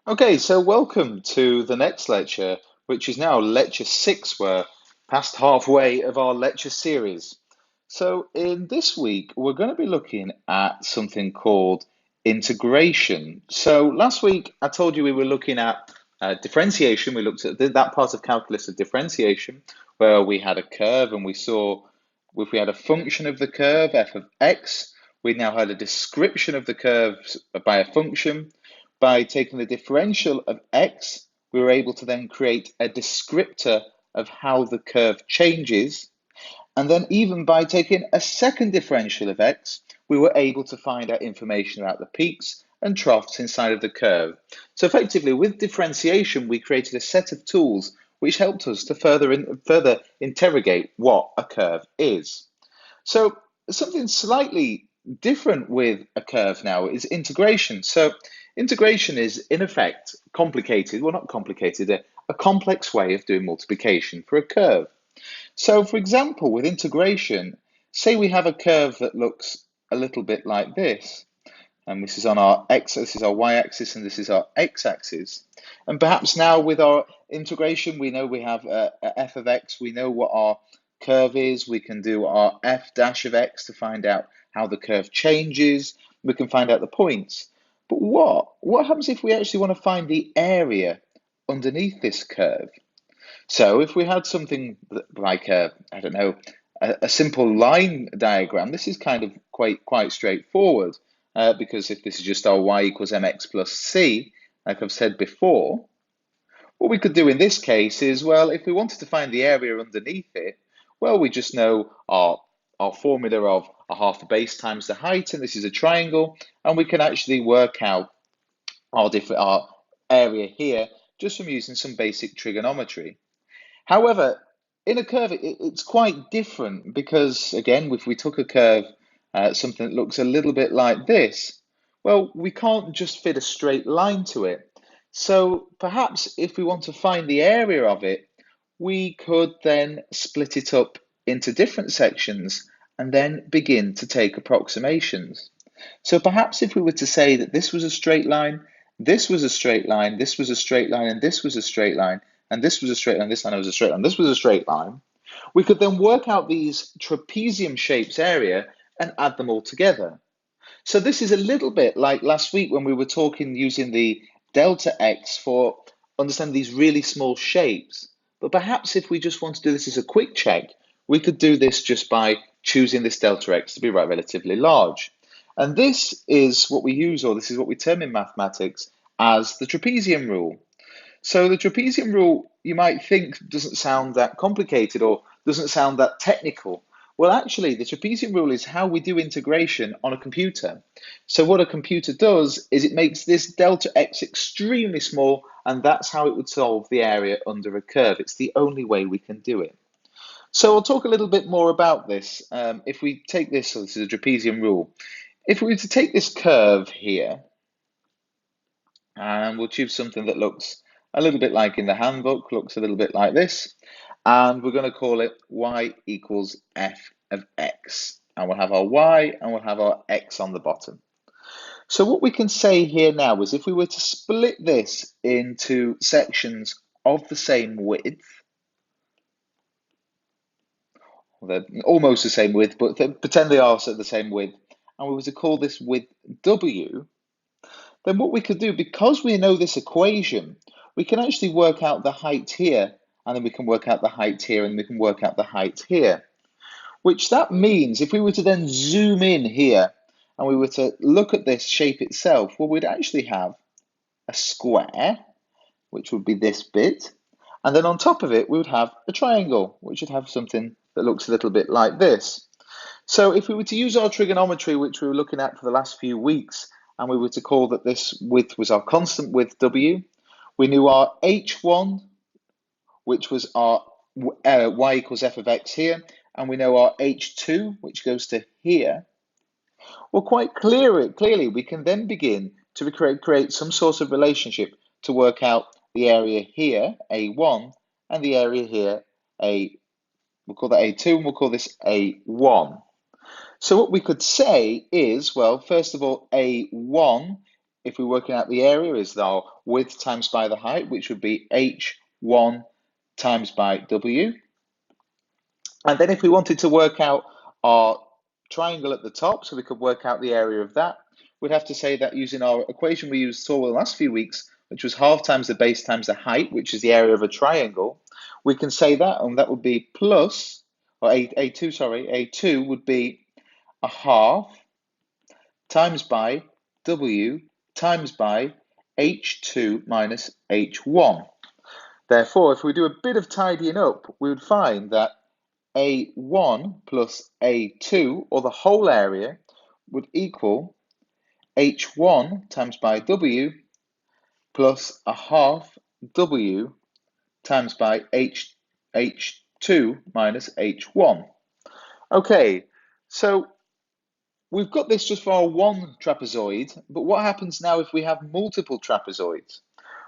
Okay, so welcome to the next lecture, which is now lecture 6. We're past halfway of our lecture series. So in this week, we're going to be looking at something called integration. So last week, I told you we were looking at differentiation. We looked at that part of calculus of differentiation, where we had a curve and we saw if we had a function of the curve, f of x, we now had a description of the curve by a function. By taking the differential of x, we were able to then create a descriptor of how the curve changes. And then even by taking a second differential of x, we were able to find out information about the peaks and troughs inside of the curve. So effectively, with differentiation, we created a set of tools which helped us to further interrogate what a curve is. So something slightly different with a curve now is integration. So integration is in effect complicated, well not complicated, a complex way of doing multiplication for a curve. So for example, with integration, say we have a curve that looks a little bit like this. And this is on our x, this is our y-axis, and this is our x-axis. And perhaps now with our integration, we know we have a f of x, we know what our curve is, we can do our f dash of x to find out how the curve changes, we can find out the points. But what happens if we actually want to find the area underneath this curve? So if we had something like I don't know, a simple line diagram, this is kind of quite straightforward because if this is just our y equals mx plus c, like I've said before, what we could do in this case is, well, if we wanted to find the area underneath it, well, we just know our formula of a half the base times the height, and this is a triangle, and we can actually work out our area here just from using some basic trigonometry. However, in a curve, it's quite different because, again, if we took a curve, something that looks a little bit like this, well, we can't just fit a straight line to it. So perhaps if we want to find the area of it, we could then split it up into different sections and then begin to take approximations. So perhaps if we were to say that this was a straight line, this was a straight line, this was a straight line, and this was a straight line, and this was a straight line, this line was a straight line, this was a straight line, we could then work out these trapezium shapes area and add them all together. So this is a little bit like last week when we were talking using the delta x for understanding these really small shapes. But perhaps if we just want to do this as a quick check, we could do this just by choosing this delta x to be relatively large. And this is what we use, or this is what we term in mathematics as the trapezium rule. So the trapezium rule, you might think, doesn't sound that complicated or doesn't sound that technical. Well, actually, the trapezium rule is how we do integration on a computer. So what a computer does is it makes this delta x extremely small, and that's how it would solve the area under a curve. It's the only way we can do it. So I'll talk a little bit more about this. If we take this, so this is a trapezium rule. If we were to take this curve here, and we'll choose something that looks a little bit like in the handbook, looks a little bit like this, and we're going to call it y equals f of x. And we'll have our y and we'll have our x on the bottom. So what we can say here now is if we were to split this into sections of the same width, they're almost the same width, but pretend they are the same width, and we were to call this width w, then what we could do, because we know this equation, we can actually work out the height here, and then we can work out the height here, and we can work out the height here. Which that means if we were to then zoom in here, and we were to look at this shape itself, well, we'd actually have a square, which would be this bit, and then on top of it, we would have a triangle, which would have something that looks a little bit like this. So if we were to use our trigonometry, which we were looking at for the last few weeks, and we were to call that this width was our constant width W, we knew our H1, which was our y equals f of x here, and we know our H2, which goes to here. Well, quite clearly, we can then begin to create some sort of relationship to work out the area here, A1, and the area here, we'll call that A2, and we'll call this A1. So what we could say is, well, first of all, A1 if we're working out the area, is our width times by the height, which would be h1 times by w. And then if we wanted to work out our triangle at the top, so we could work out the area of that, we'd have to say that using our equation we saw in the last few weeks, which was half times the base times the height, which is the area of a triangle, we can say that, and that would be plus, or A2, sorry, A2 would be a half times by W times by H2 minus H1. Therefore, if we do a bit of tidying up, we would find that A1 plus A2, or the whole area, would equal H1 times by W plus a half W times by H2 minus H1. Okay, so we've got this just for our one trapezoid, but what happens now if we have multiple trapezoids?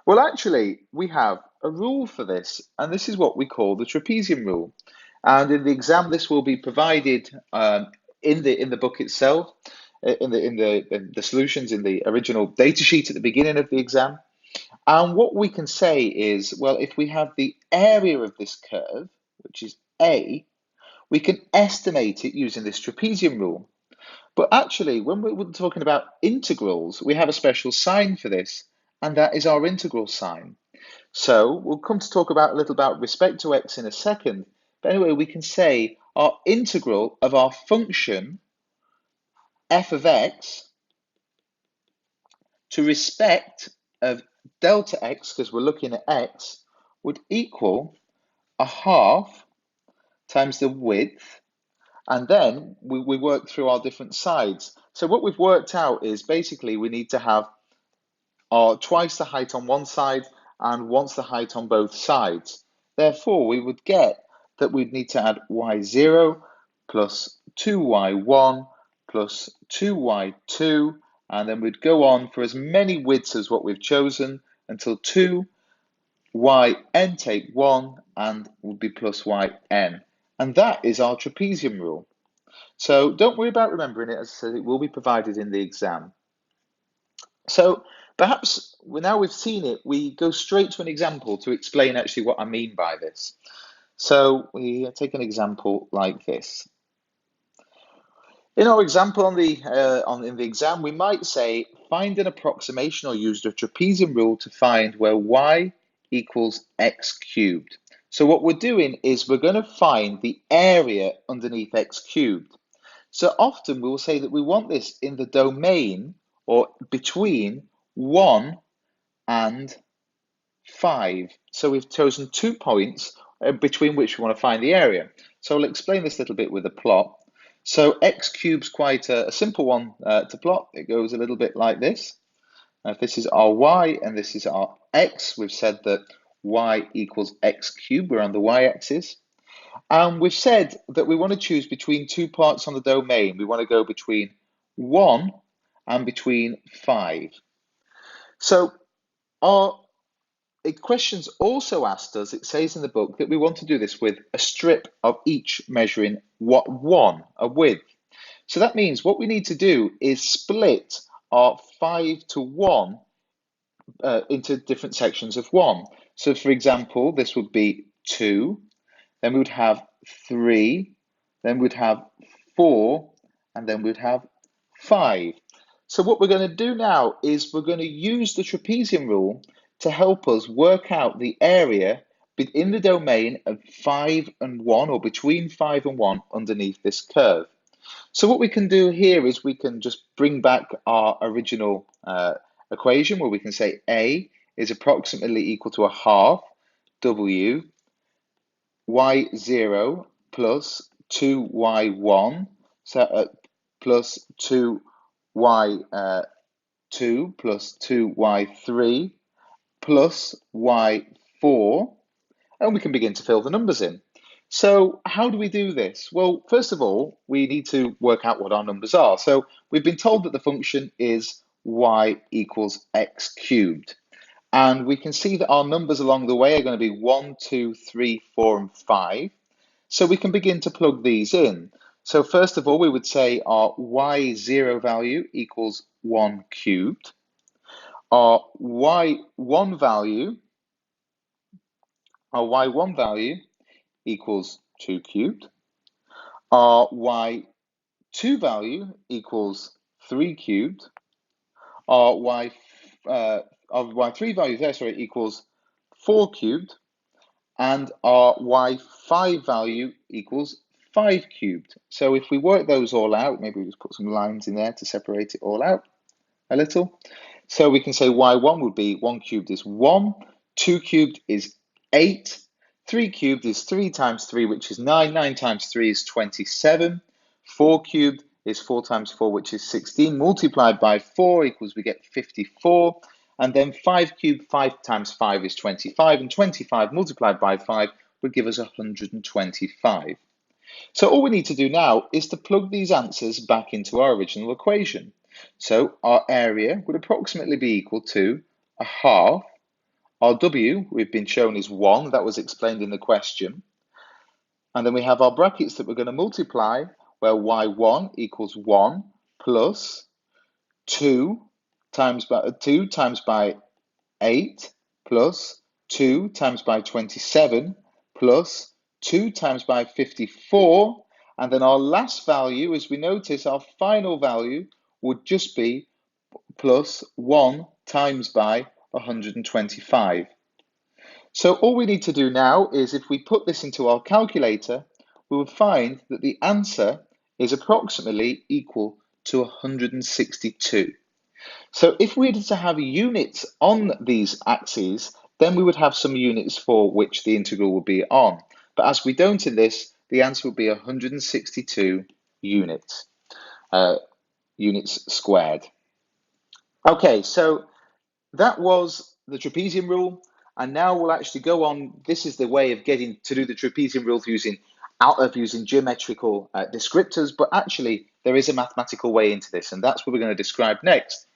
Well, actually, we have a rule for this, and this is what we call the trapezium rule. And in the exam, this will be provided in the book itself, in the solutions in the original data sheet at the beginning of the exam. And what we can say is, well, if we have the area of this curve, which is A, we can estimate it using this trapezium rule. But actually, when we're talking about integrals, we have a special sign for this, and that is our integral sign. So we'll come to talk about a little about respect to x in a second. But anyway, we can say our integral of our function f of x to respect of delta x, because we're looking at x, would equal a half times the width, and then we work through our different sides. So what we've worked out is basically we need to have our twice the height on one side and once the height on both sides. Therefore, we would get that we'd need to add y0 plus 2y1 plus 2y2, and then we'd go on for as many widths as what we've chosen until 2yn take 1 and would be plus yn. And that is our trapezium rule. So don't worry about remembering it, as I said, it will be provided in the exam. So perhaps now we've seen it, we go straight to an example to explain actually what I mean by this. So we take an example like this. In our example in the exam, we might say find an approximation or use the trapezium rule to find where y equals x cubed. So what we're doing is we're going to find the area underneath x cubed. So often we will say that we want this in the domain or between 1 and 5. So we've chosen 2 points between which we want to find the area. So I'll explain this a little bit with a plot. So x cube's quite a simple one to plot. It goes a little bit like this. Now, if this is our y and this is our x, we've said that y equals x cubed. We're on the y-axis. And we've said that we want to choose between 2 parts on the domain. We want to go between 1 and between 5. So our questions also asked us, it says in the book, that we want to do this with a strip of each measuring what 1, a width. So that means what we need to do is split our 5 to 1 into different sections of 1. So for example, this would be 2, then we would have 3, then we'd have 4, and then we'd have 5. So what we're going to do now is we're going to use the trapezium rule to help us work out the area in the domain of 5 and 1, or between 5 and 1 underneath this curve. So what we can do here is we can just bring back our original equation where we can say A is approximately equal to a half W y0 plus 2y1 plus 2y2 plus 2y3 plus y4, and we can begin to fill the numbers in. So how do we do this? Well, first of all, we need to work out what our numbers are. So we've been told that the function is y equals x cubed. And we can see that our numbers along the way are going to be 1, 2, 3, 4, and 5. So we can begin to plug these in. So first of all, we would say our y0 value equals 1 cubed. Our y1 value, our y1 value equals 2 cubed. Our y2 value equals 3 cubed. Our our y3 value there, sorry, equals 4 cubed. And our y5 value equals 5 cubed. So if we work those all out, maybe we just put some lines in there to separate it all out a little. So we can say y1 would be 1 cubed is 1, 2 cubed is 8, 3 cubed is 3 times 3, which is 9, 9 times 3 is 27, 4 cubed is 4 times 4, which is 16, multiplied by 4 equals, we get 54, and then 5 cubed, 5 times 5 is 25, and 25 multiplied by 5 would give us 125. So all we need to do now is to plug these answers back into our original equation. So our area would approximately be equal to a half. Our W, we've been shown, is 1. That was explained in the question. And then we have our brackets that we're going to multiply, where y1 equals 1 plus 2 times by 8 plus 2 times by 27 plus 2 times by 54. And then our last value, as we notice, our final value would just be plus 1 times by 125. So all we need to do now is, if we put this into our calculator, we would find that the answer is approximately equal to 162. So if we were to have units on these axes, then we would have some units for which the integral would be on. But as we don't in this, the answer would be 162 units, units squared. Okay, so that was the trapezium rule, and now we'll actually go on. This is the way of getting to do the trapezium rule using geometrical descriptors, but actually there is a mathematical way into this, and that's what we're going to describe next.